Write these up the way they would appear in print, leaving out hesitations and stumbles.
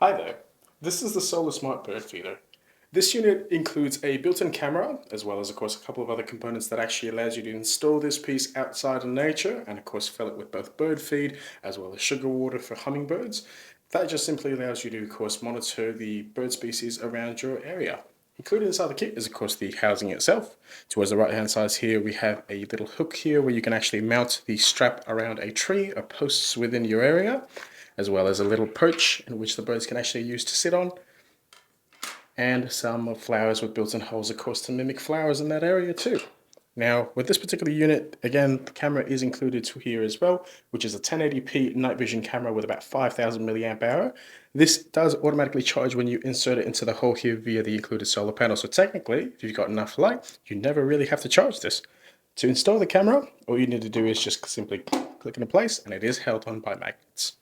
Hi there, this is the Solar Smart Bird Feeder. This unit includes a built-in camera, as well as of course a couple of other components that actually allows you to install this piece outside in nature, and of course fill it with both bird feed as well as sugar water for hummingbirds. That just simply allows you to of course monitor the bird species around your area. Included inside the kit is of course the housing itself. Towards the right hand side here we have a little hook here where you can actually mount the strap around a tree or posts within your area, as well as a little perch in which the birds can actually use to sit on, and some flowers with built-in holes of course to mimic flowers in that area too. Now with this particular unit, again, the camera is included to here as well, which is a 1080p night vision camera with about 5000 milliamp hour. This does automatically charge when you insert it into the hole here via the included solar panel. So technically, if you've got enough light, you never really have to charge this. To install the camera, all you need to do is just simply click into place, and it is held on by magnets.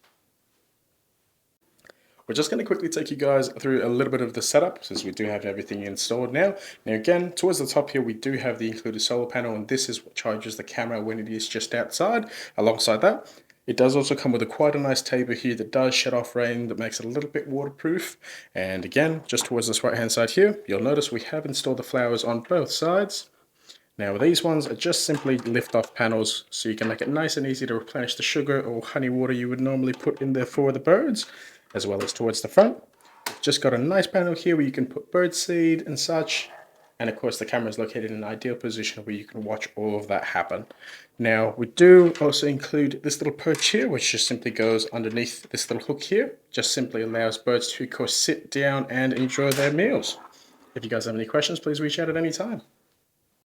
We're just going to quickly take you guys through a little bit of the setup since we do have everything installed now. Now again, towards the top here we do have the included solar panel, and this is what charges the camera when it is just outside. Alongside that, it does also come with quite a nice table here that does shut off rain, that makes it a little bit waterproof. And again, just towards this right hand side here, you'll notice we have installed the flowers on both sides. Now these ones are just simply lift off panels, so you can make it nice and easy to replenish the sugar or honey water you would normally put in there for the birds. As well as towards the front, just got a nice panel here where you can put bird seed and such, and of course the camera is located in an ideal position where you can watch all of that happen. Now we do also include this little perch here, which just simply goes underneath this little hook here. Just simply allows birds to of course sit down and enjoy their meals. If you guys have any questions, please reach out at any time.